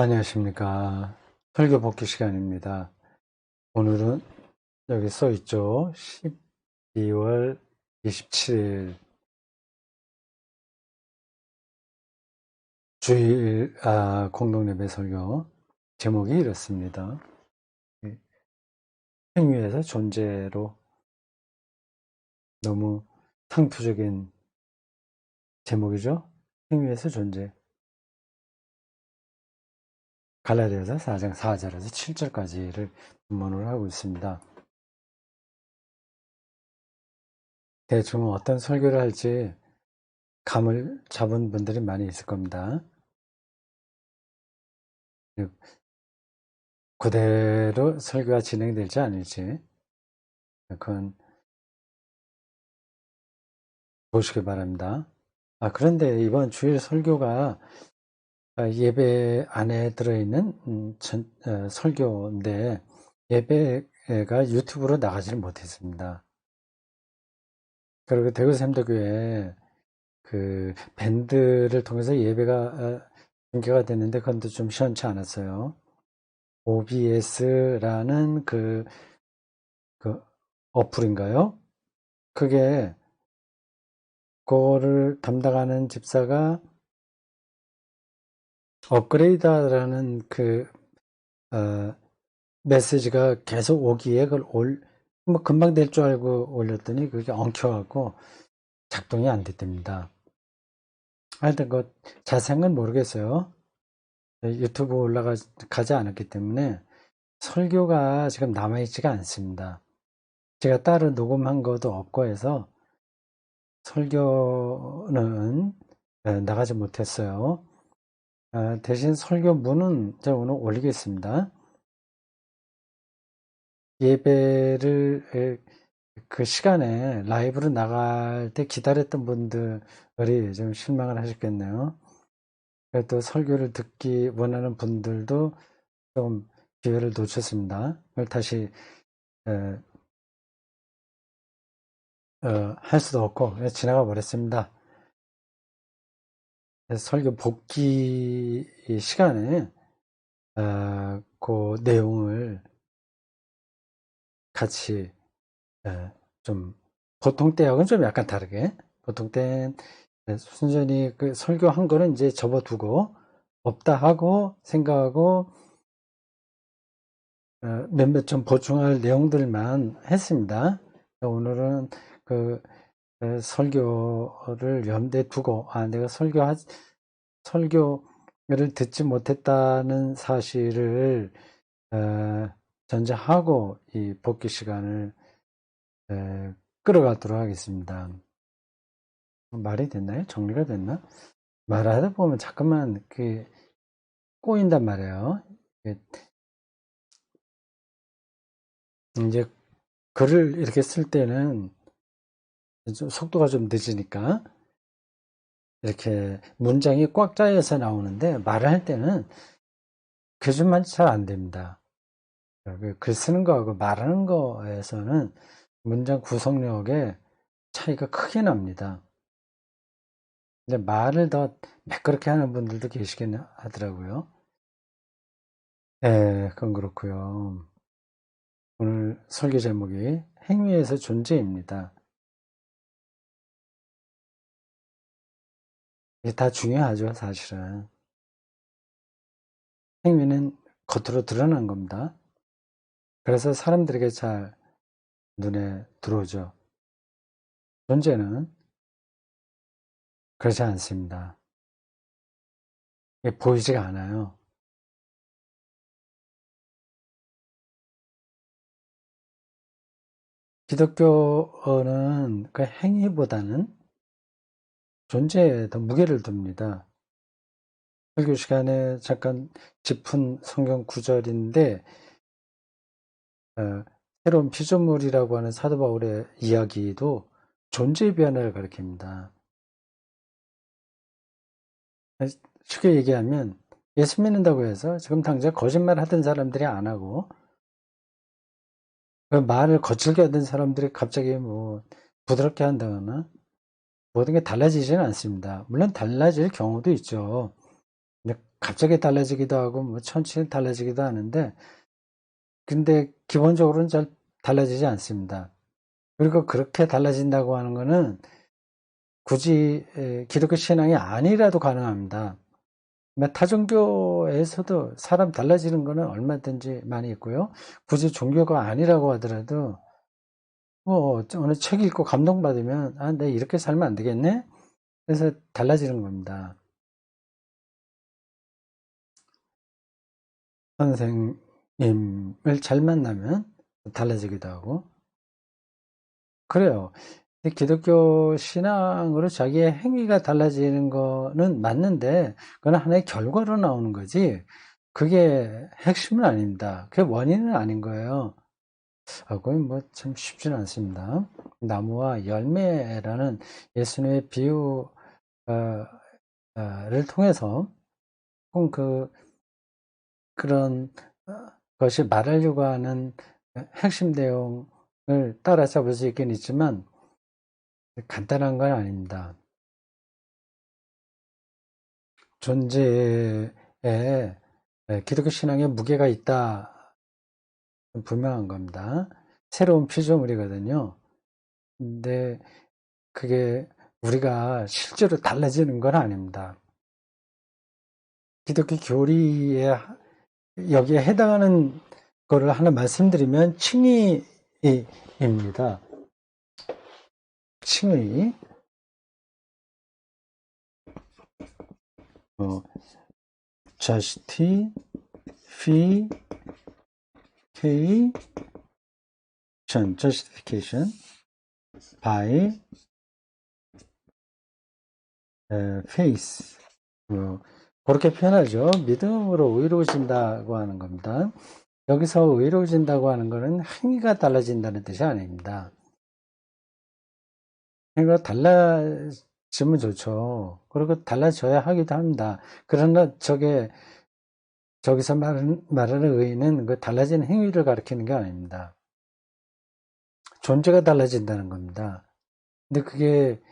안녕하십니까. 설교 복귀 시간입니다. 오늘은 여기 써 있죠. 12월 27일 주일 공동예배 설교 제목이 이렇습니다. 행위에서 존재로 너무 상투적인 제목이죠. 행위에서 존재. 갈라디아서 4장 4절에서 7절까지를 본문으로 하고 있습니다. 대충 어떤 설교를 할지 감을 잡은 분들이 많이 있을 겁니다. 그대로 설교가 진행될지 아닐지 그건 보시기 바랍니다. 그런데 이번 주일 설교가 예배 안에 들어있는 설교인데 예배가 유튜브로 나가지를 못했습니다. 그리고 대구샘도교회 그 밴드를 통해서 예배가 중계가 됐는데 그건 좀 시원치 않았어요. OBS라는 그 어플인가요? 그게 그거를 담당하는 집사가 업그레이드라는 메시지가 계속 오기에 그걸 뭐 금방 될 줄 알고 올렸더니 그게 엉켜갖고 작동이 안 됐답니다. 하여튼 자세한 건 모르겠어요. 유튜브 올라가지 않았기 때문에 설교가 지금 남아있지가 않습니다. 제가 따로 녹음한 것도 없고 해서 설교는 나가지 못했어요. 대신 설교문은 제가 오늘 올리겠습니다. 예배를 그 시간에 라이브로 나갈 때 기다렸던 분들이 좀 실망을 하셨겠네요. 또 설교를 듣기 원하는 분들도 좀 기회를 놓쳤습니다. 그걸 다시 할 수도 없고 지나가 버렸습니다. 설교 복귀 시간에 그 내용을 같이 좀 보통 때하고는 좀 약간 다르게 보통 때는 순전히 그 설교한 거는 이제 접어두고 없다 하고 생각하고 몇몇 좀 보충할 내용들만 했습니다. 오늘은 그 설교를 염두에 두고 내가 설교를 듣지 못했다는 사실을 전제하고 이 복귀 시간을 끌어가도록 하겠습니다. 말이 됐나요? 정리가 됐나? 말하다 보면 자꾸만 꼬인단 말이에요. 이제 글을 이렇게 쓸 때는 좀 속도가 좀 늦으니까 이렇게 문장이 꽉 짜여서 나오는데 말을 할 때는 그 줄만 잘 안 됩니다. 글 쓰는 거하고 말하는 거에서는 문장 구성력에 차이가 크게 납니다. 근데 말을 더 매끄럽게 하는 분들도 계시긴 하더라고요. 네, 그건 그렇고요. 오늘 설교 제목이 행위에서 존재입니다. 이게 다 중요하죠, 사실은. 행위는 겉으로 드러난 겁니다. 그래서 사람들에게 잘 눈에 들어오죠. 존재는 그렇지 않습니다. 이게 보이지가 않아요. 기독교는 그 행위보다는 존재에 더 무게를 둡니다. 설교 시간에 잠깐 짚은 성경 구절인데 새로운 피조물이라고 하는 사도 바울의 이야기도 존재의 변화를 가리킵니다. 쉽게 얘기하면 예수 믿는다고 해서 지금 당장 거짓말 하던 사람들이 안 하고 그 말을 거칠게 하던 사람들이 갑자기 뭐 부드럽게 한다거나 모든 게 달라지지는 않습니다. 물론 달라질 경우도 있죠. 근데 갑자기 달라지기도 하고 뭐 천천히 달라지기도 하는데, 근데 기본적으로는 잘 달라지지 않습니다. 그리고 그렇게 달라진다고 하는 거는 굳이 기독교 신앙이 아니라도 가능합니다. 타종교에서도 사람 달라지는 거는 얼마든지 많이 있고요. 굳이 종교가 아니라고 하더라도 뭐 어느 책 읽고 감동받으면 내가 이렇게 살면 안 되겠네? 그래서 달라지는 겁니다. 선생님을 잘 만나면 달라지기도 하고 그래요. 기독교 신앙으로 자기의 행위가 달라지는 거는 맞는데 그건 하나의 결과로 나오는 거지 그게 핵심은 아닙니다. 그게 원인은 아닌 거예요. 그건 뭐 참 쉽지는 않습니다. 나무와 열매라는 예수님의 비유를 통해서 그런 것이 말하려고 하는 핵심 내용을 따라잡을 수 있긴 있지만 간단한 건 아닙니다. 존재에 기독교 신앙에 무게가 있다 분명한 겁니다. 새로운 피조물이거든요. 근데 그게 우리가 실제로 달라지는 건 아닙니다. 기독교 교리에 여기에 해당하는 거를 하나 말씀드리면 칭의입니다. 칭의. justification by faith. 그렇게 표현하죠. 믿음으로 의로워진다고 하는 겁니다. 여기서 의로워진다고 하는 것은 행위가 달라진다는 뜻이 아닙니다. 행위가 달라지면 좋죠. 그리고 달라져야 하기도 합니다. 그러나 저기서 말하는 의의는 그 달라진 행위를 가리키는 게 아닙니다. 존재가 달라진다는 겁니다. 근데 그게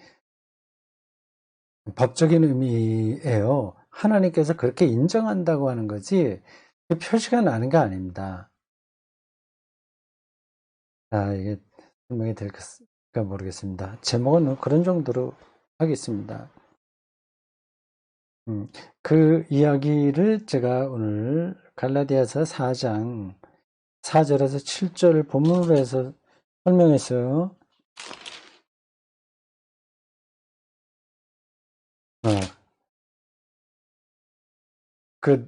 법적인 의미예요. 하나님께서 그렇게 인정한다고 하는 거지 그 표시가 나는 게 아닙니다. 이게 설명이 될까 모르겠습니다. 제목은 그런 정도로 하겠습니다. 그 이야기를 제가 오늘 갈라디아서 4장 4절에서 7절을 본문으로 해서 설명했어요. 그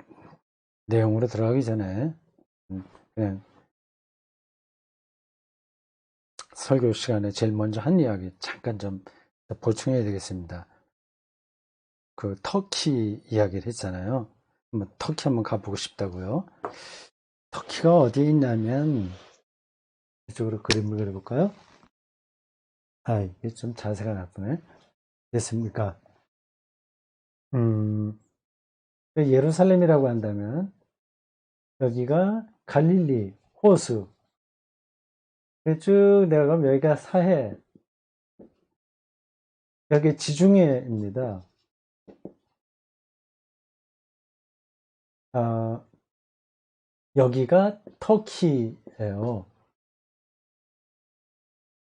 내용으로 들어가기 전에 그냥 설교 시간에 제일 먼저 한 이야기 잠깐 좀 보충해야 되겠습니다. 그 터키 이야기를 했잖아요. 터키 한번 가보고 싶다고요. 터키가 어디에 있냐면 이쪽으로 그림을 그려볼까요? 이게 좀 자세가 나쁘네. 됐습니까? 예루살렘이라고 한다면 여기가 갈릴리 호수 쭉 내려가면 여기가 사해 여기 지중해입니다. 여기가 터키예요.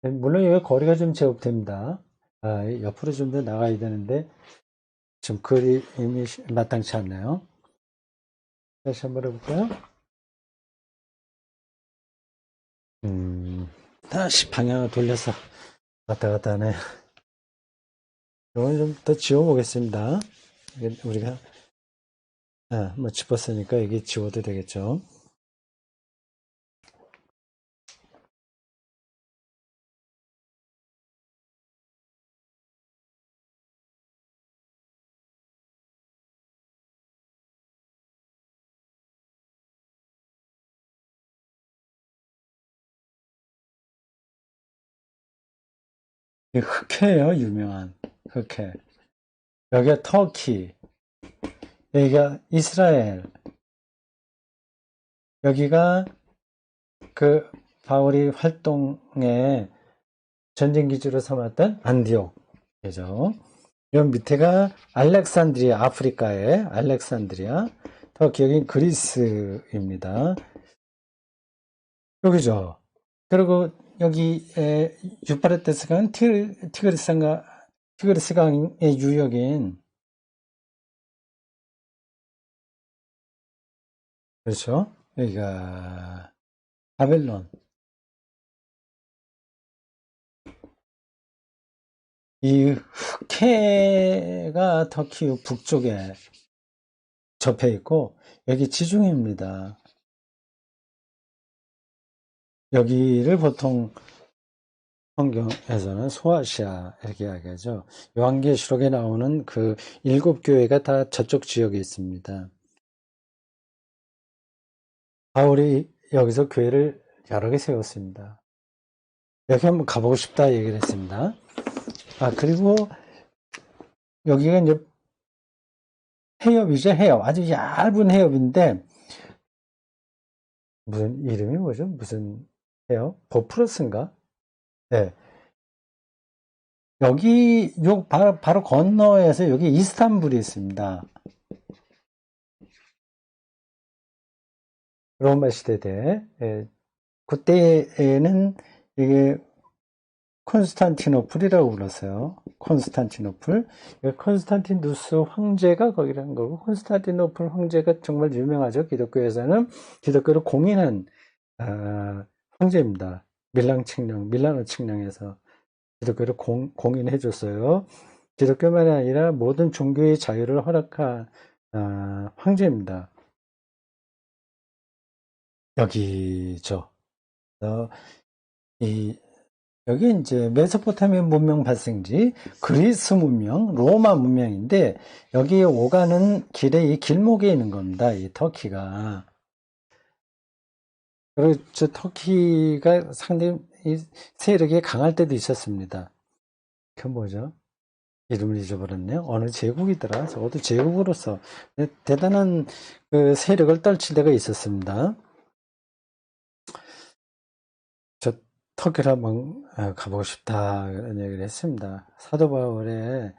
물론 여기 거리가 좀 제곱됩니다. 옆으로 좀 더 나가야 되는데 지금 그림이 마땅치 않네요. 다시 한번 해볼까요? 다시 방향을 돌려서 왔다 갔다 하네. 이건 좀 더 지워보겠습니다. 우리가 뭐 짚었으니까 이게 지워도 되겠죠. 흑해예요, 유명한 흑해. 여기가 터키, 여기가 이스라엘, 여기가 그 바울이 활동의 전쟁 기지로 삼았던 안디옥이죠. 요 밑에가 알렉산드리아, 아프리카의 알렉산드리아, 터키, 여긴 그리스입니다. 여기죠. 그리고 여기 유파라테스 강은 티그리스 강의 유역인, 그렇죠. 여기가 바벨론. 이 흑해가 터키 북쪽에 접해 있고, 여기 지중해입니다. 여기를 보통 성경에서는 소아시아 이렇게 이야기하죠. 요한계시록에 나오는 그 7교회가 다 저쪽 지역에 있습니다. 바울이 여기서 교회를 여러 개 세웠습니다. 여기 한번 가보고 싶다 얘기를 했습니다. 그리고 여기가 이제 해협이죠, 해협. 아주 얇은 해협인데, 무슨 이름이 뭐죠? 무슨 해협? 보프러스인가? 네. 여기, 바로 건너에서 여기 이스탄불이 있습니다. 로마 시대 때. 예. 그때에는 이게 콘스탄티노플이라고 불렀어요. 콘스탄티노플. 콘스탄티누스 황제가 거기라는 거고, 콘스탄티노플 황제가 정말 유명하죠. 기독교에서는 기독교를 공인한 황제입니다. 밀라노 칙령에서 기독교를 공인해 줬어요. 기독교만이 아니라 모든 종교의 자유를 허락한 황제입니다. 여기죠. 여기 이제 메소포타미아 문명 발생지, 그리스 문명, 로마 문명인데, 여기 오가는 길에 이 길목에 있는 겁니다. 이 터키가. 그리고 저 터키가 상당히 이 세력이 강할 때도 있었습니다. 그 뭐죠? 이름을 잊어버렸네요. 어느 제국이더라. 적어도 제국으로서 대단한 그 세력을 떨칠 때가 있었습니다. 저 터키를 한번 가보고 싶다 이런 얘기를 했습니다. 사도 바울의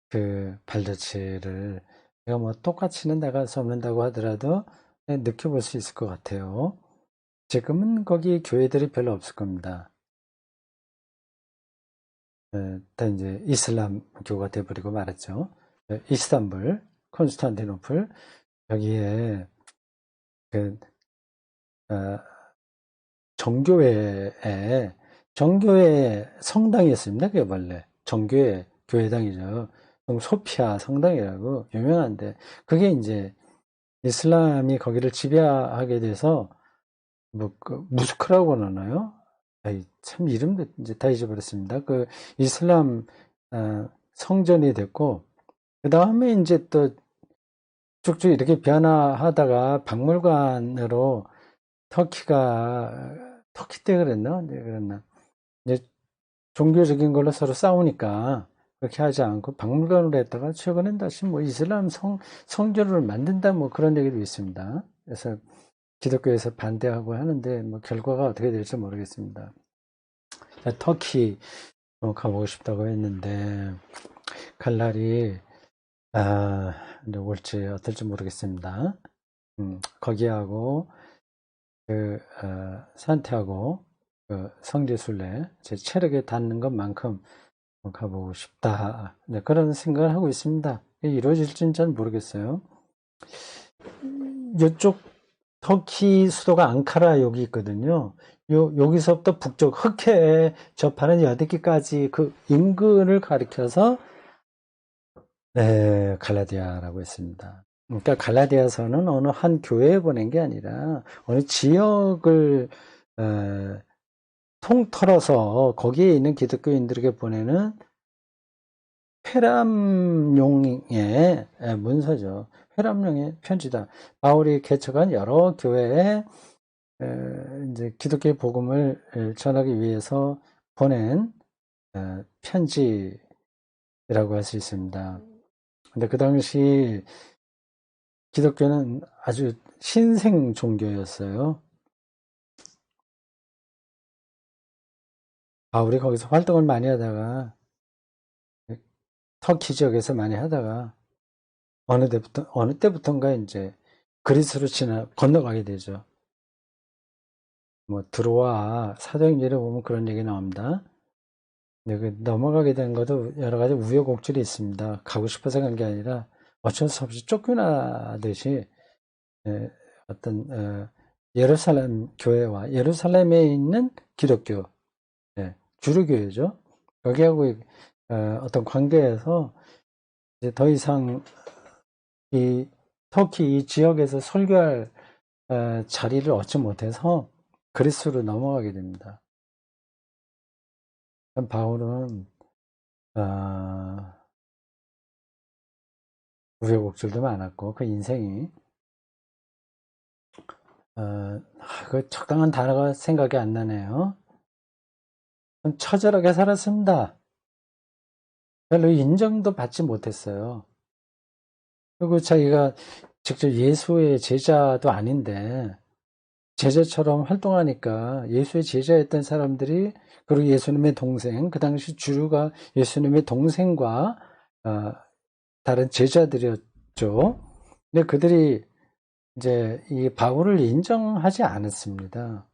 그 발자취를 내가 뭐 똑같이는 나갈 수 없는다고 하더라도 느껴볼 수 있을 것 같아요. 지금은 거기 교회들이 별로 없을 겁니다. 다 이제 이슬람교가 돼버리고 말았죠. 이스탄불, 콘스탄티노플 여기에 그 정교회에 정교회 성당이 있습니다. 그게 원래 정교회 교회당이죠. 소피아 성당이라고 유명한데 그게 이제 이슬람이 거기를 지배하게 돼서 무스크라고 하나요? 참 이름도 이제 다 잊어버렸습니다. 그 이슬람 성전이 됐고 그 다음에 이제 또 쭉쭉 이렇게 변화하다가 박물관으로 터키 때 그랬나? 네, 그랬나? 이제 종교적인 걸로 서로 싸우니까 그렇게 하지 않고 박물관으로 했다가 최근엔 다시 뭐 이슬람 성전을 만든다 뭐 그런 얘기도 있습니다. 그래서 기독교에서 반대하고 하는데 뭐 결과가 어떻게 될지 모르겠습니다. 터키 가보고 싶다고 했는데 갈 날이 이제 올지 어떨지 모르겠습니다. 거기하고 산티아고 성지순례 제 체력에 닿는 것만큼 가보고 싶다. 네, 그런 생각을 하고 있습니다. 이루어질지는 잘 모르겠어요. 이쪽 터키 수도가 앙카라 여기 있거든요. 여기서부터 북쪽 흑해에 접하는 여디기까지 그 인근을 가리켜서 네, 갈라디아라고 했습니다. 그러니까 갈라디아서는 어느 한 교회에 보낸 게 아니라 어느 지역을 통틀어서 거기에 있는 기독교인들에게 보내는 회람용의 문서죠. 회람용의 편지다. 바울이 개척한 여러 교회에 이제 기독교의 복음을 전하기 위해서 보낸 편지라고 할 수 있습니다. 근데 그 당시 기독교는 아주 신생 종교였어요. 바울이 거기서 활동을 많이 하다가 터키 지역에서 많이 하다가 어느 때부턴가 이제 그리스로 건너가게 되죠. 뭐 들어와 사도행전에 보면 그런 얘기 나옵니다. 근데 그 넘어가게 된 것도 여러 가지 우여곡절이 있습니다. 가고 싶어서 간 게 아니라 어쩔 수 없이 쫓겨나듯이 어떤 예루살렘 교회와 예루살렘에 있는 기독교, 주류 교회죠. 거기하고 어떤 관계에서 이제 더 이상 이 터키 이 지역에서 설교할 자리를 얻지 못해서 그리스로 넘어가게 됩니다. 바울은 우여곡절도 많았고 그 인생이 그 적당한 단어가 생각이 안 나네요. 좀 처절하게 살았습니다. 별로 인정도 받지 못했어요. 그리고 자기가 직접 예수의 제자도 아닌데 제자처럼 활동하니까 예수의 제자였던 사람들이, 그리고 예수님의 동생, 그 당시 주류가 예수님의 동생과 다른 제자들이었죠. 근데 그들이 이제 이 바울을 인정하지 않았습니다.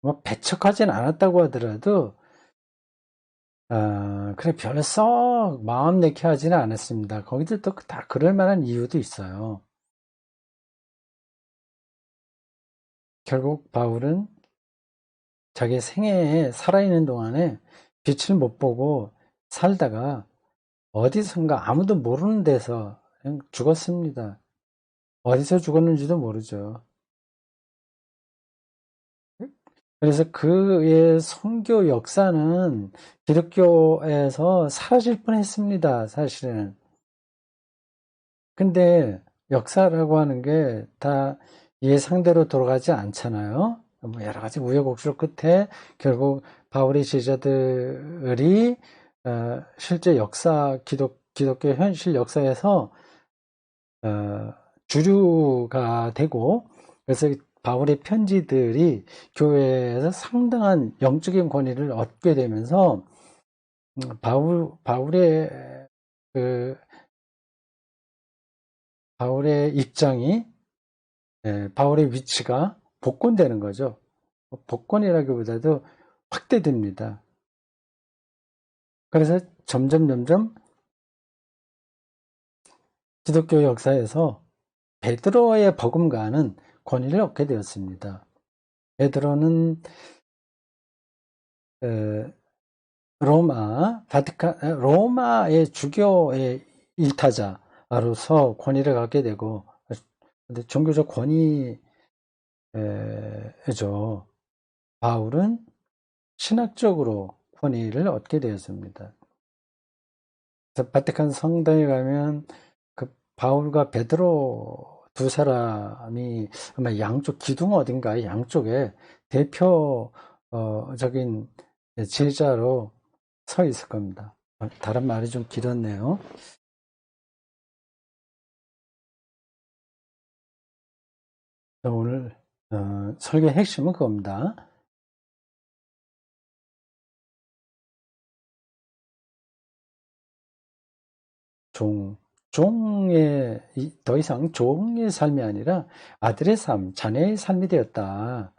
뭐 배척하진 않았다고 하더라도 그래 별로 썩 마음 내게 하지는 않았습니다. 거기들도 다 그럴 만한 이유도 있어요. 결국 바울은 자기 생애에 살아있는 동안에 빛을 못 보고 살다가 어디선가 아무도 모르는 데서 그냥 죽었습니다. 어디서 죽었는지도 모르죠. 그래서 그의 선교 역사는 기독교에서 사라질 뻔했습니다, 사실은. 근데 역사라고 하는 게 다 예상대로 돌아가지 않잖아요. 뭐 여러 가지 우여곡절 끝에 결국 바울의 제자들이 실제 역사, 기독교 현실 역사에서 주류가 되고, 그래서 바울의 편지들이 교회에서 상당한 영적인 권위를 얻게 되면서 바울의 그 바울의 입장이, 바울의 위치가 복권되는 거죠. 복권이라기보다도 확대됩니다. 그래서 점점 기독교 역사에서 베드로의 버금가는 권위를 얻게 되었습니다. 베드로는 로마의 주교의 일타자로서 권위를 갖게 되고, 근데 종교적 권위죠. 바울은 신학적으로 권위를 얻게 되었습니다. 그래서 바티칸 성당에 가면 그 바울과 베드로 두 사람이 아마 양쪽 기둥 어딘가에 양쪽에 대표적인 제자로 서 있을 겁니다. 다른 말이 좀 길었네요. 오늘 설교의 핵심은 그겁니다. 더 이상 종의 삶이 아니라 아들의 삶, 자녀의 삶이 되었다.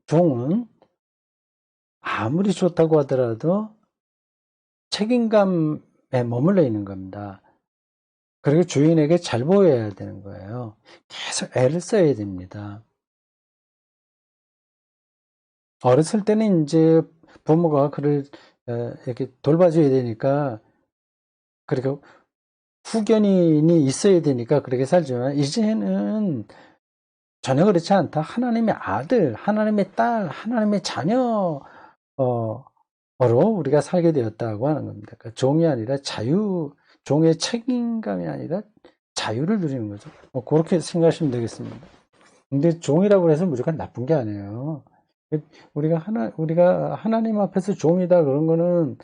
종은 아무리 좋다고 하더라도 책임감에 머물러 있는 겁니다. 그리고 주인에게 잘 보여야 되는 거예요. 계속 애를 써야 됩니다. 어렸을 때는 이제 부모가 그를 이렇게 돌봐줘야 되니까, 그리고 후견인이 있어야 되니까 그렇게 살지만, 이제는 전혀 그렇지 않다. 하나님의 아들, 하나님의 딸, 하나님의 자녀로 우리가 살게 되었다고 하는 겁니다. 그러니까 종이 아니라 종의 책임감이 아니라 자유를 누리는 거죠. 그렇게 생각하시면 되겠습니다. 근데 종이라고 해서 무조건 나쁜 게 아니에요. 우리가 하나님 앞에서 종이다 그런 거는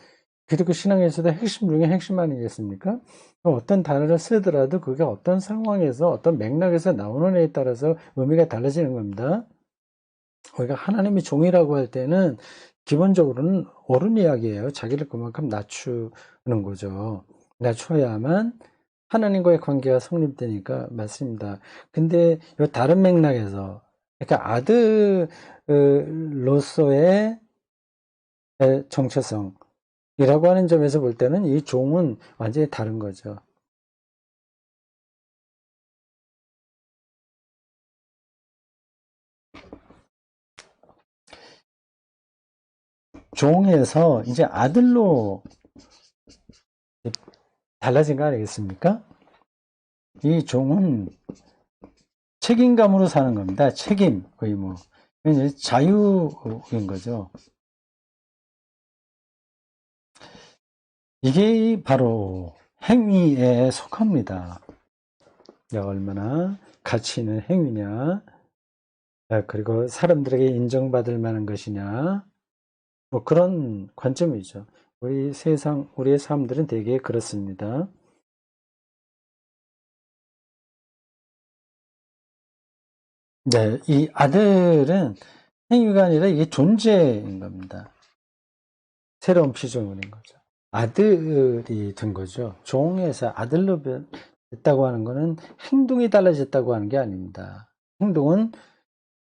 기독교 신앙에서도 핵심 중에 핵심 아니겠습니까? 어떤 단어를 쓰더라도 그게 어떤 상황에서 어떤 맥락에서 나오는 애에 따라서 의미가 달라지는 겁니다. 우리가 하나님의 종이라고 할 때는 기본적으로는 옳은 이야기예요. 자기를 그만큼 낮추는 거죠. 낮춰야만 하나님과의 관계가 성립되니까 맞습니다. 근데 이 다른 맥락에서, 그러니까 아들로서의 정체성이라고 하는 점에서 볼 때는 이 종은 완전히 다른 거죠. 종에서 이제 아들로 달라진 거 아니겠습니까? 이 종은 책임감으로 사는 겁니다. 책임, 의무. 이제 자유인 거죠. 이게 바로 행위에 속합니다. 얼마나 가치 있는 행위냐, 그리고 사람들에게 인정받을 만한 것이냐, 뭐 그런 관점이죠. 우리의 삶들은 되게 그렇습니다. 네, 이 아들은 행위가 아니라 이게 존재인 겁니다. 새로운 피조물인 거죠. 아들이 된 거죠. 종에서 아들로 됐다고 하는 거는 행동이 달라졌다고 하는 게 아닙니다. 행동은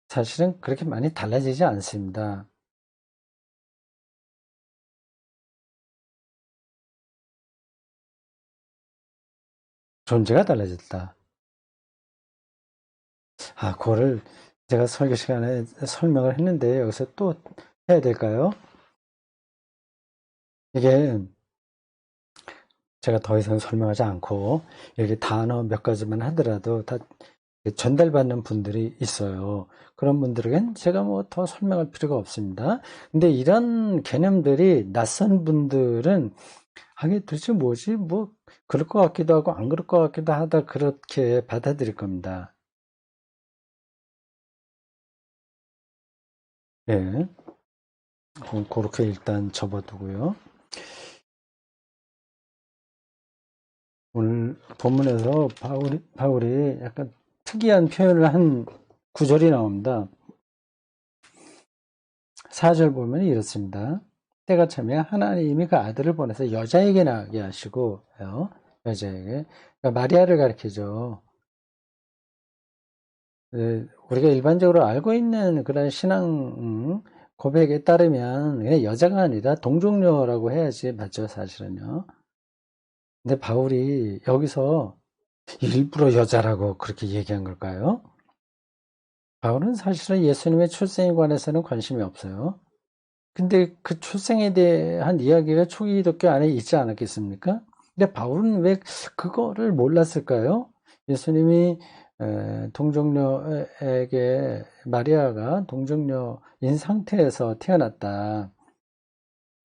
사실은 그렇게 많이 달라지지 않습니다. 존재가 달라졌다. 그거를 제가 설교 시간에 설명을 했는데 여기서 또 해야 될까요? 이게 제가 더 이상 설명하지 않고 여기 단어 몇 가지만 하더라도 다 전달받는 분들이 있어요. 그런 분들에겐 제가 뭐 더 설명할 필요가 없습니다. 근데 이런 개념들이 낯선 분들은 하게 도대체 뭐지? 뭐 그럴 것 같기도 하고 안 그럴 것 같기도 하다 그렇게 받아들일 겁니다. 예. 그렇게 일단 접어두고요. 오늘 본문에서 바울이 약간 특이한 표현을 한 구절이 나옵니다. 4절 보면 이렇습니다. 때가 차면 하나님이 그 아들을 보내서 여자에게 나게 하시고, 여자에게. 그러니까 마리아를 가리키죠. 우리가 일반적으로 알고 있는 그런 신앙 고백에 따르면 그냥 여자가 아니라 동정녀라고 해야지 맞죠, 사실은요. 근데 바울이 여기서 일부러 여자라고 그렇게 얘기한 걸까요? 바울은 사실은 예수님의 출생에 관해서는 관심이 없어요. 근데 그 출생에 대한 이야기가 초기 기독교 안에 있지 않았겠습니까? 근데 바울은 왜 그거를 몰랐을까요? 예수님이 동정녀에게 마리아가 동정녀인 상태에서 태어났다.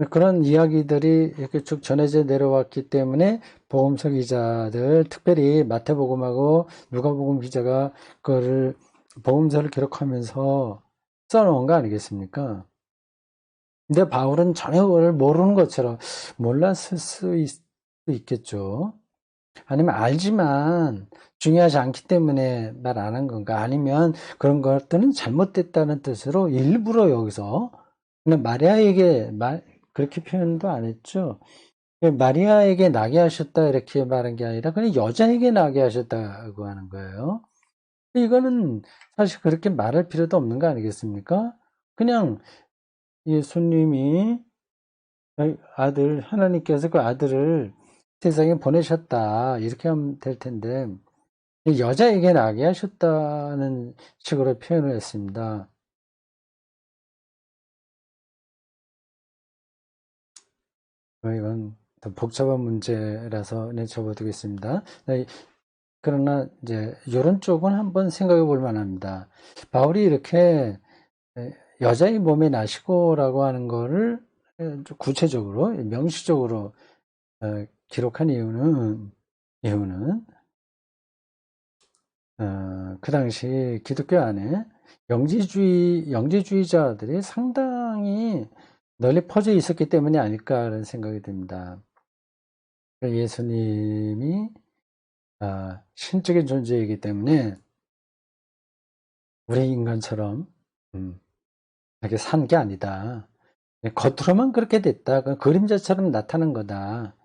그런 이야기들이 이렇게 쭉 전해져 내려왔기 때문에 복음서 기자들, 특별히 마태복음하고 누가복음 기자가 그거를 복음서를 기록하면서 써놓은 거 아니겠습니까? 근데 바울은 전혀 그걸 모르는 것처럼 몰랐을 수 있겠죠. 아니면 알지만 중요하지 않기 때문에 말 안 한 건가? 아니면 그런 것들은 잘못됐다는 뜻으로 일부러 여기서 그냥 마리아에게 그렇게 표현도 안 했죠. 마리아에게 나게 하셨다 이렇게 말한 게 아니라 그냥 여자에게 나게 하셨다고 하는 거예요. 이거는 사실 그렇게 말할 필요도 없는 거 아니겠습니까? 그냥 예수님이 하나님께서 그 아들을 세상에 보내셨다. 이렇게 하면 될 텐데, 여자에게 나게 하셨다는 식으로 표현을 했습니다. 이건 더 복잡한 문제라서 접어두겠습니다. 그러나 이제 이런 쪽은 한번 생각해 볼 만합니다. 바울이 이렇게 여자의 몸에 나시고라고 하는 거를 구체적으로 명시적으로 기록한 이유는 그 당시 기독교 안에 영지주의자들이 상당히 널리 퍼져 있었기 때문이 아닐까라는 생각이 듭니다. 예수님이 신적인 존재이기 때문에 우리 인간처럼 이렇게 산 게 아니다. 겉으로만 그렇게 됐다. 그 그림자처럼 나타난 거다.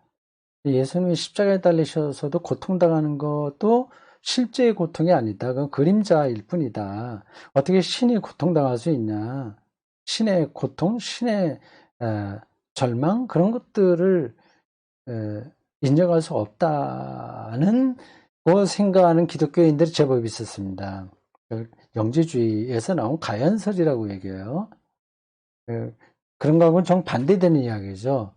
예수님이 십자가에 달리셔서도 고통당하는 것도 실제의 고통이 아니다. 그건 그림자일 뿐이다. 어떻게 신이 고통당할 수 있냐. 신의 고통, 신의 절망 그런 것들을 인정할 수 없다는 거 생각하는 기독교인들이 제법 있었습니다. 영지주의에서 나온 가연설이라고 얘기해요. 그런 거하고는 정반대되는 이야기죠.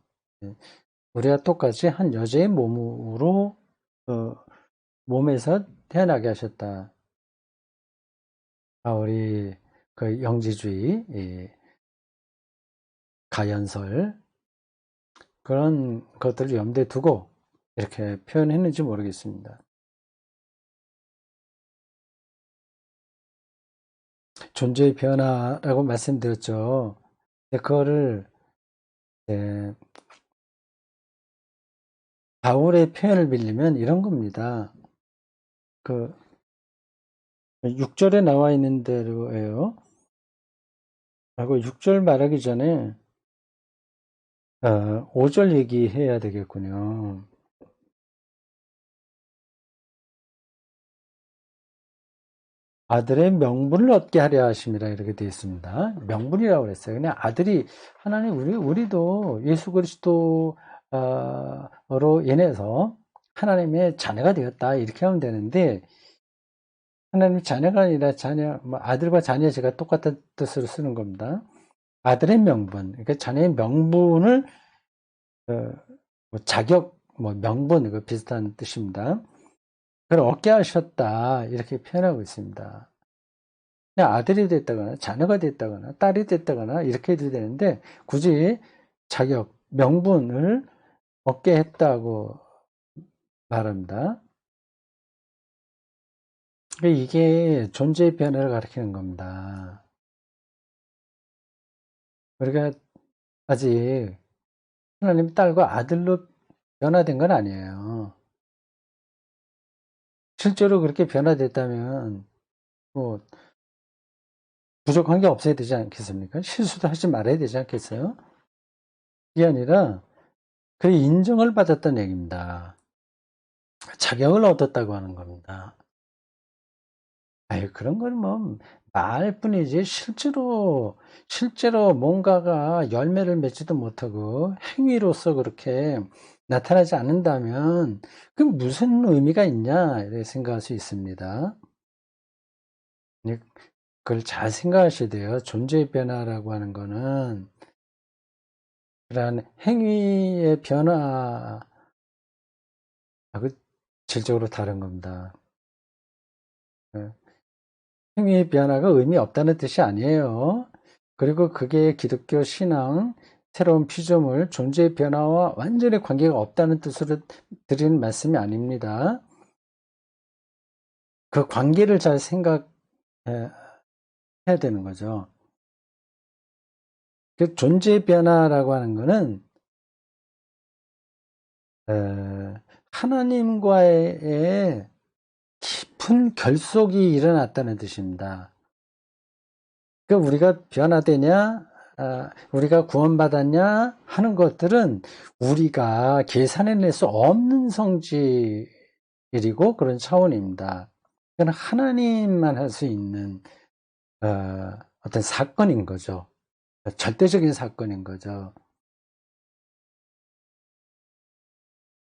우리가 똑같이 한 여자의 몸으로 몸에서 태어나게 하셨다. 우리 그 영지주의 가연설 그런 것들을 염두에 두고 이렇게 표현했는지 모르겠습니다. 존재의 변화라고 말씀드렸죠. 그거를 바울의 표현을 빌리면 이런 겁니다. 그 6절에 나와 있는 대로예요. 하고 6절 말하기 전에 5절 얘기해야 되겠군요. 아들의 명분을 얻게 하려 하심이라 이렇게 되어 있습니다. 명분이라고 그랬어요. 그냥 아들이 하나님 우리도 예수 그리스도로 인해서 하나님의 자녀가 되었다 이렇게 하면 되는데 하나님 자녀가 아니라 아들과 자녀 제가 똑같은 뜻으로 쓰는 겁니다. 아들의 명분, 그러니까 자녀의 명분을 자격, 명분 이거 비슷한 뜻입니다. 그걸 얻게 하셨다 이렇게 표현하고 있습니다. 그냥 아들이 됐다거나 자녀가 됐다거나 딸이 됐다거나 이렇게 해도 되는데 굳이 자격, 명분을 얻게 했다고 말합니다. 이게 존재의 변화를 가리키는 겁니다. 우리가 아직 하나님 딸과 아들로 변화된 건 아니에요. 실제로 그렇게 변화됐다면 뭐 부족한 게 없어야 되지 않겠습니까? 실수도 하지 말아야 되지 않겠어요? 이게 아니라 그 인정을 받았던 얘기입니다. 자격을 얻었다고 하는 겁니다. 그런 건 뭐 말뿐이지 실제로 뭔가가 열매를 맺지도 못하고 행위로서 그렇게 나타나지 않는다면 그 무슨 의미가 있냐 이렇게 생각할 수 있습니다. 그걸 잘 생각하셔야 돼요. 존재의 변화라고 하는 거는 그러한 행위의 변화하고 질적으로 다른 겁니다. 행위의 변화가 의미 없다는 뜻이 아니에요. 그리고 그게 기독교 신앙 새로운 피조물 존재의 변화와 완전히 관계가 없다는 뜻으로 드리는 말씀이 아닙니다. 그 관계를 잘 생각해야 되는 거죠. 그 존재의 변화라고 하는 거는 하나님과의 깊은 결속이 일어났다는 뜻입니다. 그 우리가 변화되냐, 우리가 구원받았냐 하는 것들은 우리가 계산해낼 수 없는 성질이고 그런 차원입니다. 그건 하나님만 할 수 있는 어떤 사건인 거죠. 절대적인 사건인 거죠.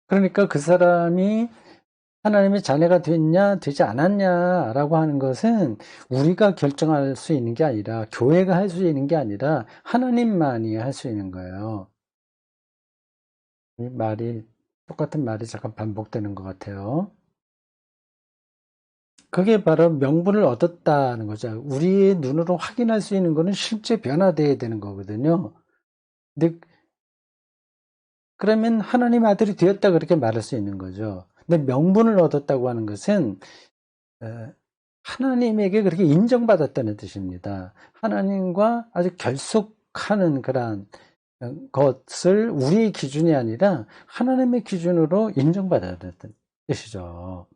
그러니까 그 사람이 하나님의 자녀가 됐냐, 되지 않았냐라고 하는 것은 우리가 결정할 수 있는 게 아니라, 교회가 할 수 있는 게 아니라, 하나님만이 할 수 있는 거예요. 이 말이, 똑같은 말이 잠깐 반복되는 것 같아요. 그게 바로 명분을 얻었다는 거죠. 우리의 눈으로 확인할 수 있는 거는 실제 변화되어야 되는 거거든요. 근데, 그러면 하나님 아들이 되었다 그렇게 말할 수 있는 거죠. 근데 명분을 얻었다고 하는 것은, 하나님에게 그렇게 인정받았다는 뜻입니다. 하나님과 아주 결속하는 그러한 것을 우리의 기준이 아니라 하나님의 기준으로 인정받았다는 뜻이죠.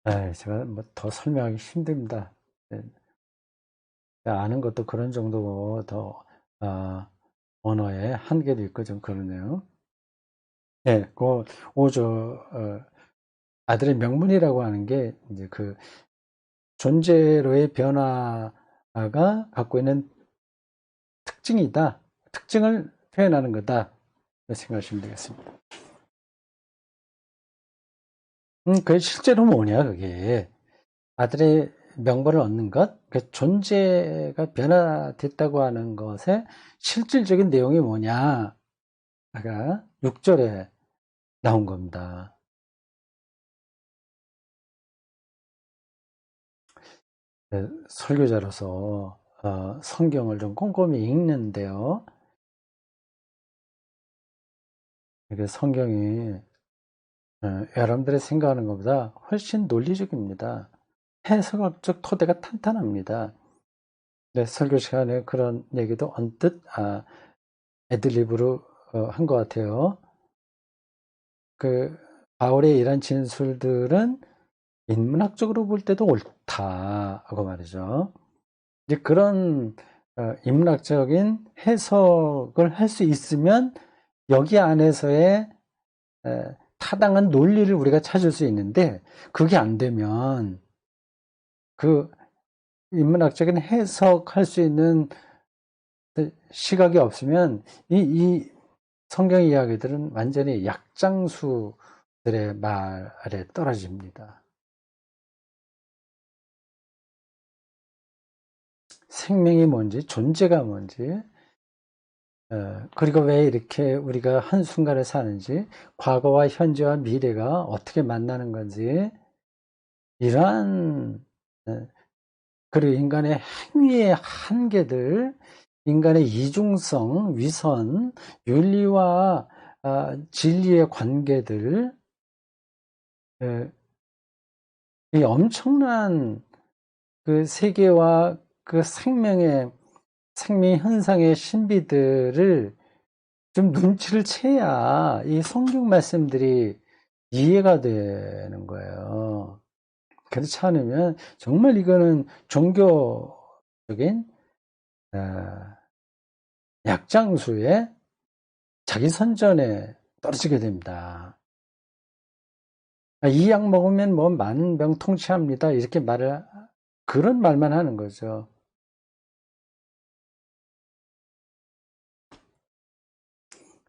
제가 뭐 더 설명하기 힘듭니다. 아는 것도 그런 정도고 더 언어의 한계도 있고 좀 그러네요. 네, 그 오조 아들의 명분이라고 하는 게 이제 그 존재로의 변화가 갖고 있는 특징이다. 특징을 표현하는 거다. 생각하시면 되겠습니다. 그게 실제로 뭐냐, 그게. 아들의 명분을 얻는 것, 그 존재가 변화됐다고 하는 것의 실질적인 내용이 뭐냐가 6절에 나온 겁니다. 네, 설교자로서 성경을 좀 꼼꼼히 읽는데요. 이게 성경이 여러분들이 생각하는 것보다 훨씬 논리적입니다. 해석학적 토대가 탄탄합니다. 네, 설교 시간에 그런 얘기도 언뜻 애드립으로 한 것 같아요. 그 바울의 이런 진술들은 인문학적으로 볼 때도 옳다고 말이죠. 이제 그런 인문학적인 해석을 할 수 있으면 여기 안에서의 타당한 논리를 우리가 찾을 수 있는데 그게 안 되면 그 인문학적인 해석할 수 있는 시각이 없으면 이 성경 이야기들은 완전히 약장수들의 말에 떨어집니다. 생명이 뭔지, 존재가 뭔지, 그리고 왜 이렇게 우리가 한순간을 사는지, 과거와 현재와 미래가 어떻게 만나는 건지, 이러한, 그리고 인간의 행위의 한계들, 인간의 이중성, 위선, 윤리와 진리의 관계들, 이 엄청난 그 세계와 그 생명 현상의 신비들을 좀 눈치를 채야 이 성경 말씀들이 이해가 되는 거예요. 그렇지 않으면 정말 이거는 종교적인 약장수의 자기 선전에 떨어지게 됩니다. 이 약 먹으면 뭐 만병통치합니다. 이렇게 그런 말만 하는 거죠.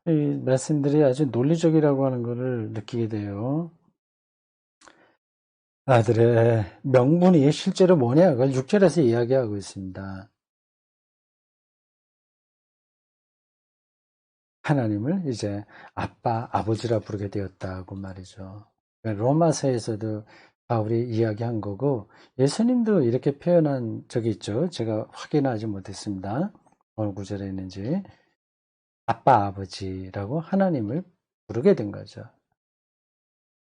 이 말씀들이 아주 논리적이라고 하는 것을 느끼게 돼요. 아들의 명분이 실제로 뭐냐? 그걸 6절에서 이야기하고 있습니다. 하나님을 이제 아빠, 아버지라 부르게 되었다고 말이죠. 로마서에서도 바울이 이야기한 거고 예수님도 이렇게 표현한 적이 있죠. 제가 확인하지 못했습니다. 어느 구절에 있는지. 아빠, 아버지라고 하나님을 부르게 된 거죠.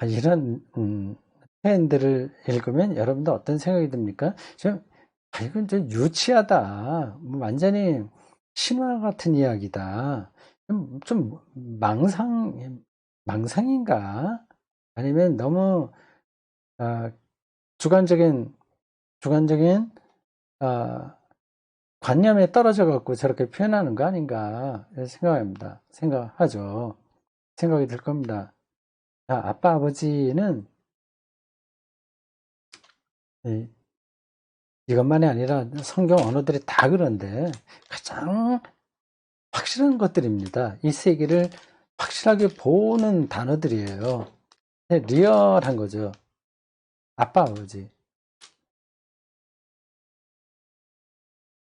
이런 표현들을 읽으면 여러분들 어떤 생각이 듭니까? 이건 좀 유치하다. 완전히 신화 같은 이야기다. 좀 망상인가? 아니면 너무 주관적인 관념에 떨어져 갖고 저렇게 표현하는 거 아닌가 생각하죠. 생각이 들 겁니다. 아빠 아버지는 이것만이 아니라 성경 언어들이 다 그런데 가장 확실한 것들입니다. 이 세계를 확실하게 보는 단어들이에요. 리얼한 거죠. 아빠 아버지.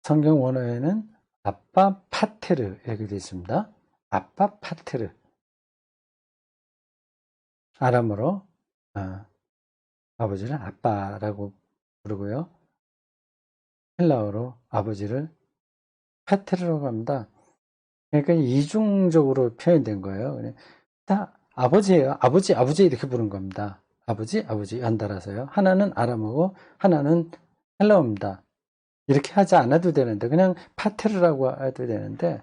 성경 원어에는 아빠 파테르 이렇게 되어 있습니다. 아빠 파테르. 아람어로 아버지를 아빠라고 부르고요. 헬라어로 아버지를 파테르라고 합니다. 그러니까 이중적으로 표현된 거예요. 다 아버지예요. 아버지 이렇게 부른 겁니다. 아버지 연달아서요. 하나는 아람어고 하나는 헬라어입니다. 이렇게 하지 않아도 되는데 그냥 파테르라고 해도 되는데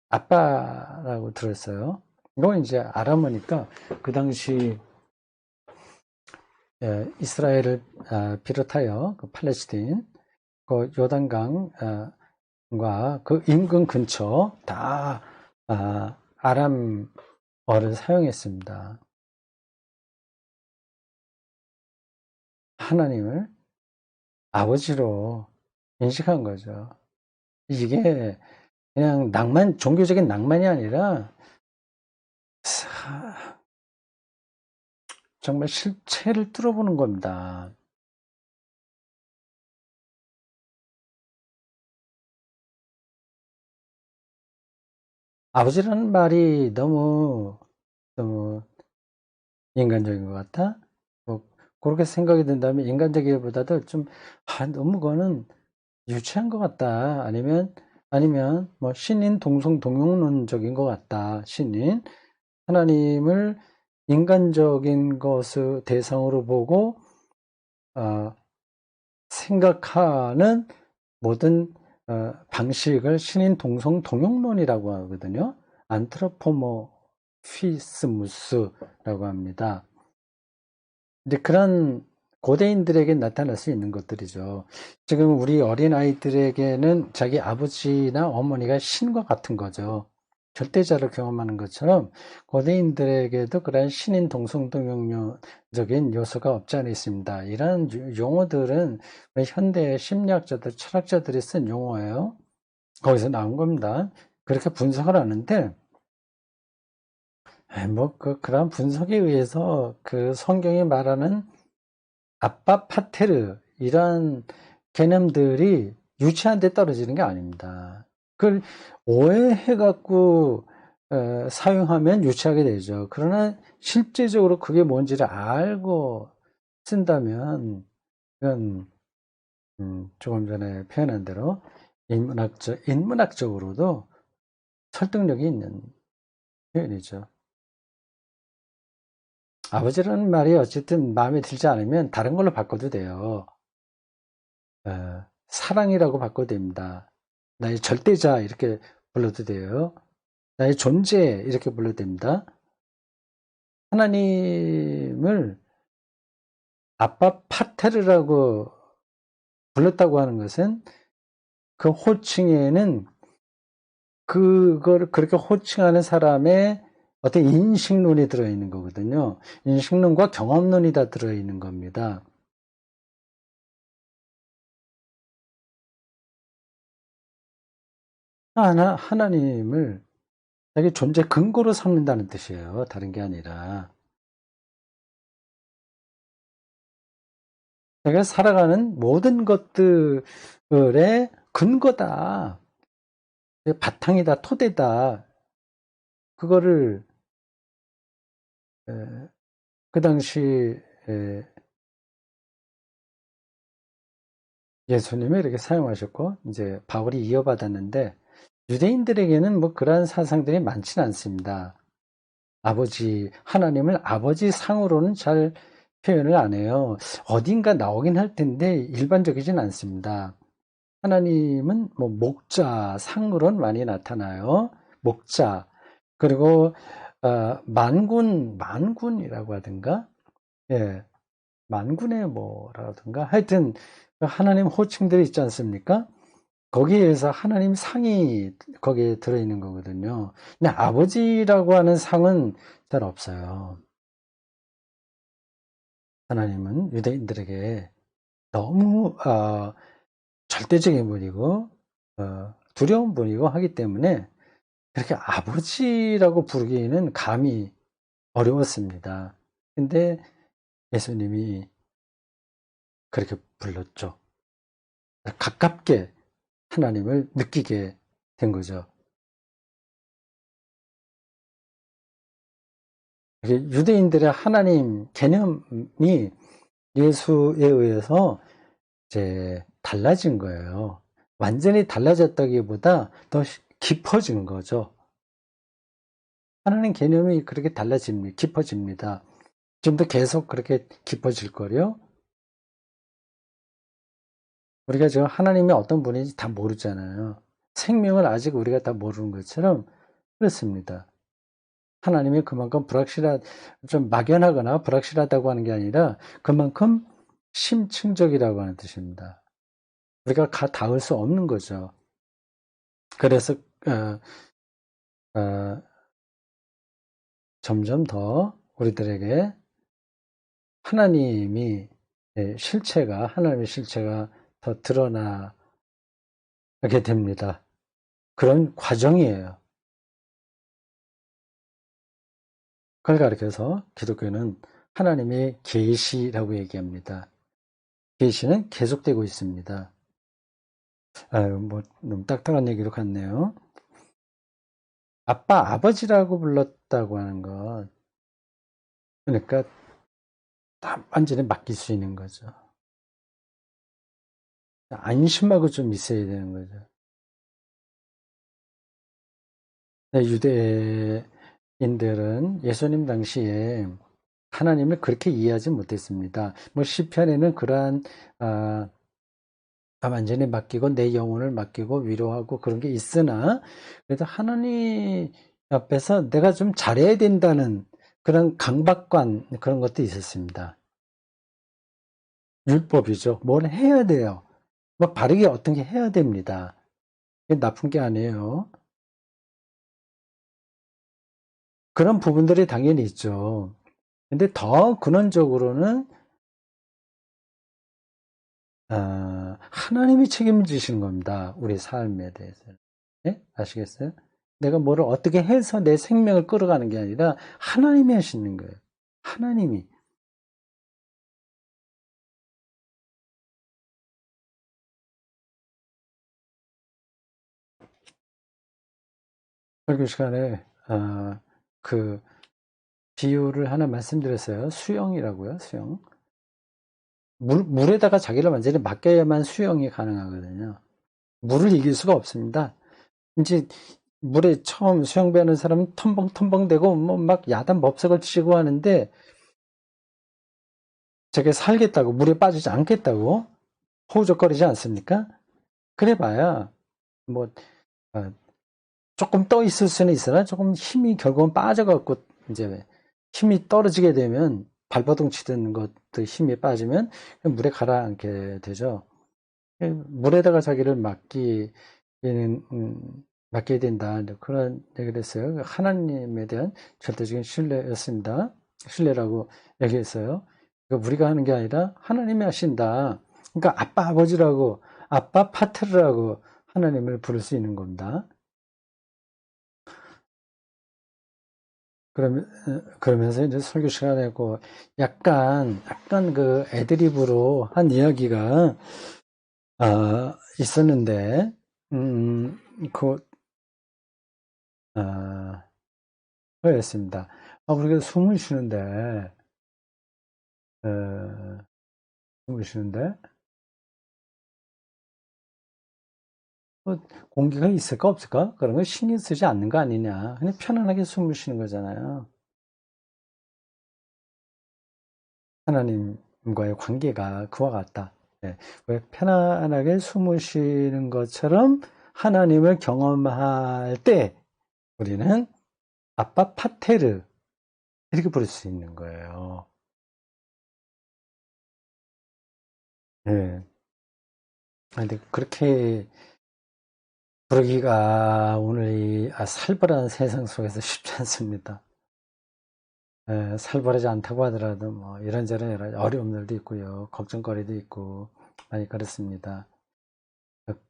아빠라고 들었어요. 이건 이제 아람어니까 그 당시 이스라엘을 비롯하여 그 팔레스틴, 그 요단강 그 인근 근처 다 아람어를 사용했습니다. 하나님을 아버지로 인식한 거죠. 이게 그냥 종교적인 낭만이 아니라 정말 실체를 뚫어보는 겁니다. 아버지라는 말이 너무 인간적인 것 같다? 뭐, 그렇게 생각이 든다면 인간적이기보다도 좀, 너무 그거는 유치한 것 같다. 아니면, 뭐, 신인 동성 동용론적인 것 같다. 하나님을 인간적인 것을 대상으로 보고, 생각하는 모든 방식을 신인 동성 동용론이라고 하거든요. 안트로포모피스무스라고 합니다. 이제 그런 고대인들에게 나타날 수 있는 것들이죠. 지금 우리 어린아이들에게는 자기 아버지나 어머니가 신과 같은 거죠. 절대자를 경험하는 것처럼 고대인들에게도 그런 신인 동성동용적인 요소가 없지 않아 있습니다. 이런 용어들은 현대 심리학자들, 철학자들이 쓴 용어예요. 거기서 나온 겁니다. 그렇게 분석을 하는데 그런 분석에 의해서 그 성경이 말하는 아빠 파테르 이런 개념들이 유치한 데 떨어지는 게 아닙니다. 그걸 오해해 갖고 사용하면 유치하게 되죠. 그러나 실제적으로 그게 뭔지를 알고 쓴다면 이건 조금 전에 표현한 대로 인문학적으로도 설득력이 있는 표현이죠. 아버지라는 말이 어쨌든 마음에 들지 않으면 다른 걸로 바꿔도 돼요. 사랑이라고 바꿔도 됩니다. 나의 절대자 이렇게 불러도 돼요. 나의 존재 이렇게 불러도 됩니다. 하나님을 아빠 파테르라고 불렀다고 하는 것은 그 호칭에는 그걸 그렇게 호칭하는 사람의 어떤 인식론이 들어있는 거거든요. 인식론과 경험론이 다 들어있는 겁니다. 하나님을 자기 존재 근거로 삼는다는 뜻이에요. 다른 게 아니라. 내가 살아가는 모든 것들의 근거다. 바탕이다, 토대다. 그거를 그 당시 예수님이 이렇게 사용하셨고 이제 바울이 이어받았는데 유대인들에게는 뭐 그러한 사상들이 많지는 않습니다. 하나님을 아버지 상으로는 잘 표현을 안 해요. 어딘가 나오긴 할 텐데 일반적이진 않습니다. 하나님은 뭐 목자 상으로는 많이 나타나요. 목자. 그리고 만군이라고 하든가, 예, 만군의 뭐라든가, 하여튼 하나님 호칭들이 있지 않습니까? 거기에서 하나님 상이 거기에 들어있는 거거든요. 근데 아버지라고 하는 상은 잘 없어요. 하나님은 유대인들에게 너무 절대적인 분이고 두려운 분이고 하기 때문에 그렇게 아버지라고 부르기는 감히 어려웠습니다. 근데 예수님이 그렇게 불렀죠. 가깝게 하나님을 느끼게 된 거죠. 유대인들의 하나님 개념이 예수에 의해서 이제 달라진 거예요. 완전히 달라졌다기보다 더 깊어진 거죠. 하나님 개념이 그렇게 깊어집니다. 좀 더 계속 그렇게 깊어질 거요. 우리가 지금 하나님이 어떤 분인지 다 모르잖아요. 생명을 아직 우리가 다 모르는 것처럼 그렇습니다. 하나님이 그만큼 좀 막연하거나 불확실하다고 하는 게 아니라 그만큼 심층적이라고 하는 뜻입니다. 우리가 닿을 수 없는 거죠. 그래서 어, 점점 더 우리들에게 하나님의 실체가 더 드러나게 됩니다. 그런 과정이에요. 그걸 가리켜서 기독교는 하나님의 계시라고 얘기합니다. 계시는 계속되고 있습니다. 너무 딱딱한 얘기로 갔네요. 아빠, 아버지라고 불렀다고 하는 것. 그러니까 다 완전히 맡길 수 있는 거죠. 안심하고 좀 있어야 되는 거죠. 유대인들은 예수님 당시에 하나님을 그렇게 이해하지 못했습니다. 시편에는 그러한 완전히 맡기고 내 영혼을 맡기고 위로하고 그런 게 있으나 그래도 하나님 앞에서 내가 좀 잘해야 된다는 그런 강박관 그런 것도 있었습니다. 율법이죠. 뭘 해야 돼요. 바르게 어떤 게 해야 됩니다. 그게 나쁜 게 아니에요. 그런 부분들이 당연히 있죠. 근데 더 근원적으로는 하나님이 책임지시는 겁니다. 우리 삶에 대해서. 네? 아시겠어요? 내가 뭐를 어떻게 해서 내 생명을 끌어가는 게 아니라 하나님이 하시는 거예요. 하나님이. 설교 시간에 그 비유를 하나 말씀드렸어요. 수영이라고요. 수영. 물에다가 자기를 완전히 맡겨야만 수영이 가능하거든요. 물을 이길 수가 없습니다. 이제 물에 처음 수영 배우는 사람은 텀벙텀벙대고 막 야단 법석을 치고 하는데 저게 살겠다고 물에 빠지지 않겠다고 호우적거리지 않습니까? 그래봐야 뭐 조금 떠 있을 수는 있으나 조금 힘이 결국은 빠져갖고 이제 힘이 떨어지게 되면 발버둥 치던 것도 힘이 빠지면 물에 가라앉게 되죠. 물에다가 자기를 맡겨야 된다. 그런 얘기를 했어요. 하나님에 대한 절대적인 신뢰였습니다. 신뢰라고 얘기했어요. 우리가 하는 게 아니라 하나님이 하신다. 그러니까 아빠, 아버지라고, 아빠, 파트르라고 하나님을 부를 수 있는 겁니다. 그러면서 이제 설교 시간에 약간 그 애드리브로 한 이야기가, 있었는데, 그, 그였습니다. 우리가 어, 숨을 쉬는데, 공기가 있을까 없을까? 그런 거 신경 쓰지 않는 거 아니냐. 그냥 편안하게 숨을 쉬는 거잖아요. 하나님과의 관계가 그와 같다. 예, 왜 편안하게 숨을 쉬는 것처럼 하나님을 경험할 때 우리는 아빠 파테르 이렇게 부를 수 있는 거예요. 예. 근데 그렇게 부르기가 오늘 이 살벌한 세상 속에서 쉽지 않습니다. 예, 살벌하지 않다고 하더라도 뭐 이런저런 여러 어려움들도 있고요. 걱정거리도 있고 많이 그렇습니다.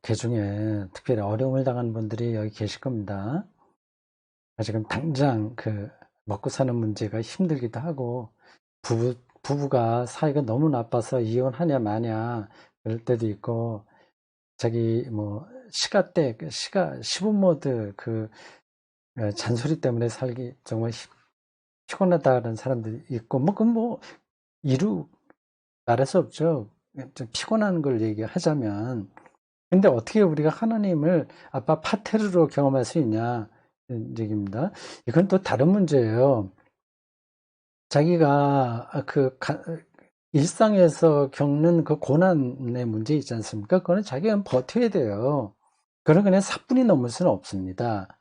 그 중에 특별히 어려움을 당하는 분들이 여기 계실 겁니다. 지금 당장 먹고 사는 문제가 힘들기도 하고 부부가 사이가 너무 나빠서 이혼하냐 마냐 그럴 때도 있고 자기 뭐 시부모들 잔소리 때문에 살기 정말 피곤하다는 사람들이 있고 이루 말할 수 없죠. 좀 피곤한 걸 얘기하자면 근데 어떻게 우리가 하나님을 아빠 파테르로 경험할 수 있냐 얘기입니다. 이건 또 다른 문제예요. 자기가 일상에서 겪는 그 고난의 문제 있지 않습니까? 그거는 자기가 버텨야 돼요. 그런 그냥 사뿐히 넘을 수는 없습니다.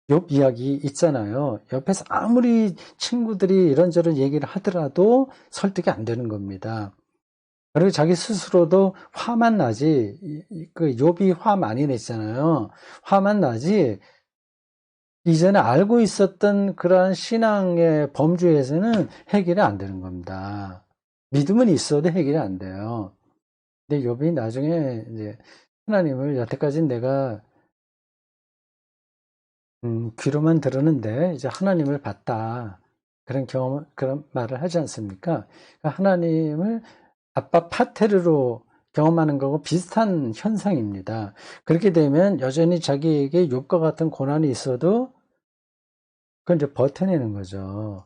욥 이야기 있잖아요. 옆에서 아무리 친구들이 이런저런 얘기를 하더라도 설득이 안 되는 겁니다. 그리고 자기 스스로도 화만 나지, 그 욥이 화 많이 냈잖아요. 화만 나지, 이전에 알고 있었던 그러한 신앙의 범주에서는 해결이 안 되는 겁니다. 믿음은 있어도 해결이 안 돼요. 근데 욥이 나중에 이제 하나님을 여태까지 내가 귀로만 들었는데 이제 하나님을 봤다. 그런 경험, 그런 말을 하지 않습니까? 그러니까 하나님을 아빠 파테르로 경험하는 거고 비슷한 현상입니다. 그렇게 되면 여전히 자기에게 욥과 같은 고난이 있어도 그건 이제 버텨내는 거죠.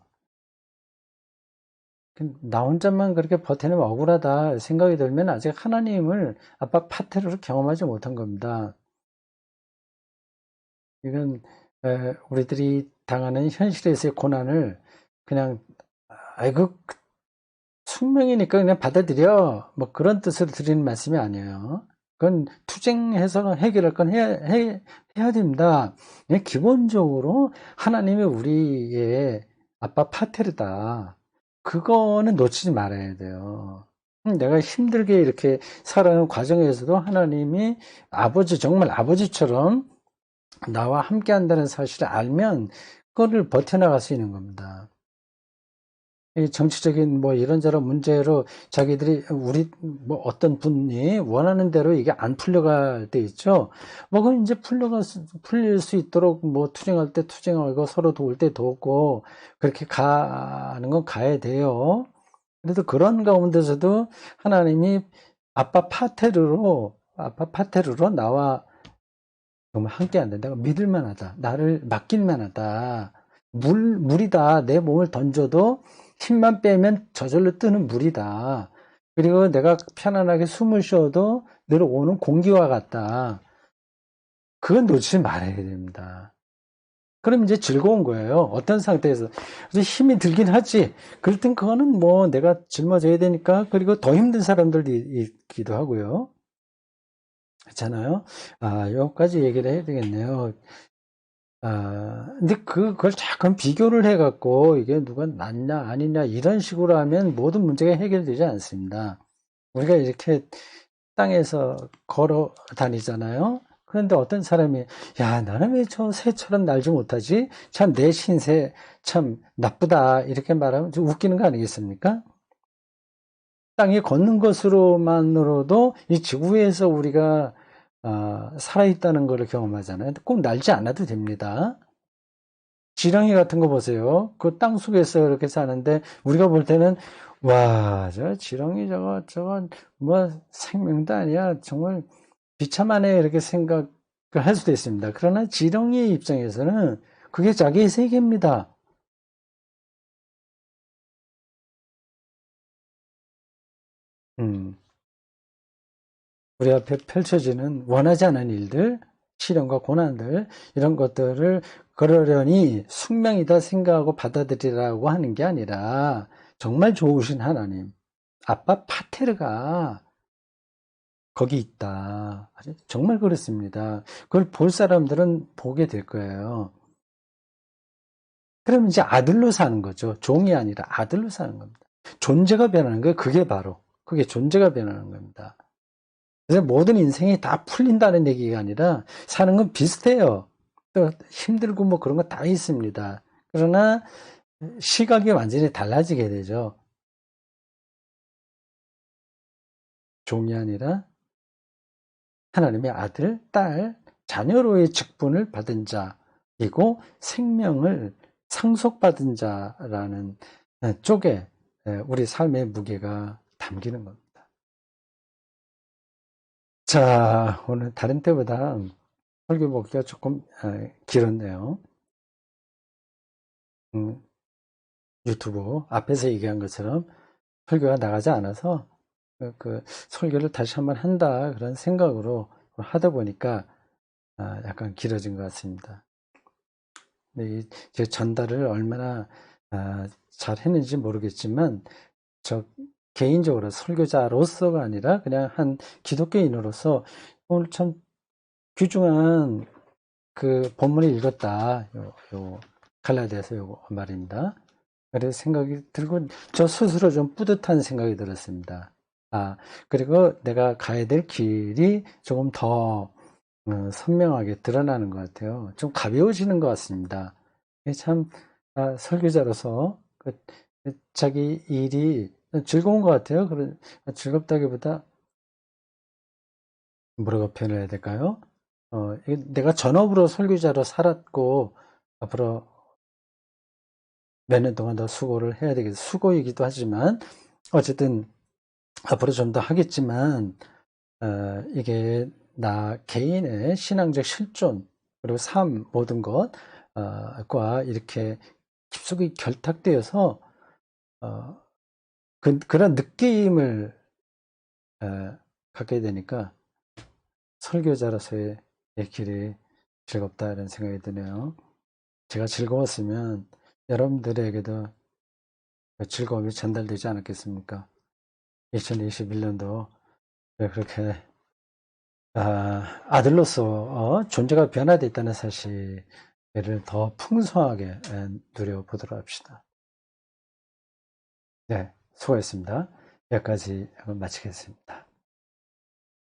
나 혼자만 그렇게 버텨내면 억울하다 생각이 들면 아직 하나님을 아빠 파테르로 경험하지 못한 겁니다. 이건 우리들이 당하는 현실에서의 고난을 그냥 아이고 숙명이니까 그냥 받아들여 뭐 그런 뜻으로 드리는 말씀이 아니에요. 그건 투쟁해서 해결할 건 해야 됩니다. 기본적으로 하나님이 우리의 아빠 파테르다. 그거는 놓치지 말아야 돼요. 내가 힘들게 이렇게 살아가는 과정에서도 하나님이 아버지, 정말 아버지처럼 나와 함께 한다는 사실을 알면 그거를 버텨나갈 수 있는 겁니다. 이 정치적인 뭐 이런저런 문제로 자기들이 우리 뭐 어떤 분이 원하는 대로 이게 안 풀려갈 때 있죠. 뭐 그건 이제 풀릴 수 있도록 뭐 투쟁할 때 투쟁하고 서로 도울 때 돕고 그렇게 가는 건 가야 돼요. 그래도 그런 가운데서도 하나님이 아빠 파테르로 나와 정말 함께 한다. 내가 믿을 만하다. 나를 맡길 만하다. 물이다. 내 몸을 던져도 힘만 빼면 저절로 뜨는 물이다. 그리고 내가 편안하게 숨을 쉬어도 늘 오는 공기와 같다. 그건 놓치지 말아야 됩니다. 그럼 이제 즐거운 거예요. 어떤 상태에서. 그래서 힘이 들긴 하지. 그럴 땐 그거는 뭐 내가 짊어져야 되니까. 그리고 더 힘든 사람들도 있기도 하고요. 그렇잖아요. 여기까지 얘기를 해야 되겠네요. 근데 그걸 자꾸 비교를 해갖고 이게 누가 낫냐 아니냐 이런 식으로 하면 모든 문제가 해결되지 않습니다. 우리가 이렇게 땅에서 걸어 다니잖아요. 그런데 어떤 사람이 야 나는 왜 저 새처럼 날지 못하지? 참 내 신세 참 나쁘다 이렇게 말하면 좀 웃기는 거 아니겠습니까? 땅에 걷는 것으로만으로도 이 지구에서 우리가 살아있다는 것을 경험하잖아요. 꼭 날지 않아도 됩니다. 지렁이 같은 거 보세요. 그 땅 속에서 이렇게 사는데 우리가 볼 때는 와, 저 지렁이 저거 뭐 생명도 아니야. 정말 비참하네 이렇게 생각을 할 수도 있습니다. 그러나 지렁이의 입장에서는 그게 자기의 세계입니다. 음, 우리 앞에 펼쳐지는 원하지 않은 일들, 시련과 고난들 이런 것들을 그러려니 숙명이다 생각하고 받아들이라고 하는 게 아니라 정말 좋으신 하나님, 아빠 파테르가 거기 있다. 정말 그렇습니다. 그걸 볼 사람들은 보게 될 거예요. 그러면 이제 아들로 사는 거죠. 종이 아니라 아들로 사는 겁니다. 존재가 변하는 거예요. 그게 존재가 변하는 겁니다. 그래서 모든 인생이 다 풀린다는 얘기가 아니라 사는 건 비슷해요. 또 힘들고 뭐 그런 거 다 있습니다. 그러나 시각이 완전히 달라지게 되죠. 종이 아니라 하나님의 아들, 딸, 자녀로의 직분을 받은 자이고 생명을 상속받은 자라는 쪽에 우리 삶의 무게가 담기는 겁니다. 자, 오늘 다른 때보다 설교 먹기가 조금 길었네요. 유튜브 앞에서 얘기한 것처럼 설교가 나가지 않아서 그 설교를 다시 한번 한다 그런 생각으로 하다 보니까 약간 길어진 것 같습니다. 근데 제 전달을 얼마나 잘 했는지 모르겠지만 저 개인적으로 설교자로서가 아니라 그냥 한 기독교인으로서 오늘 참 귀중한 그 본문을 읽었다. 요 갈라디아서 요 말입니다. 그래서 생각이 들고 저 스스로 좀 뿌듯한 생각이 들었습니다. 그리고 내가 가야 될 길이 조금 더 선명하게 드러나는 것 같아요. 좀 가벼워지는 것 같습니다. 이게 참 설교자로서 자기 일이 즐거운 것 같아요. 즐겁다기보다 뭐라고 표현해야 될까요? 내가 전업으로 설교자로 살았고 앞으로 몇 년 동안 더 수고를 해야 되겠어요. 수고이기도 하지만 어쨌든 앞으로 좀 더 하겠지만 이게 나 개인의 신앙적 실존 그리고 삶 모든 것과 이렇게 깊숙이 결탁되어서 그런 느낌을 갖게 되니까 설교자로서의 내 길이 즐겁다는 생각이 드네요. 제가 즐거웠으면 여러분들에게도 즐거움이 전달되지 않았겠습니까? 2021년도 그렇게 아들로서 존재가 변화되어 있다는 사실을 더 풍성하게 누려보도록 합시다. 네, 수고했습니다. 여기까지 마치겠습니다.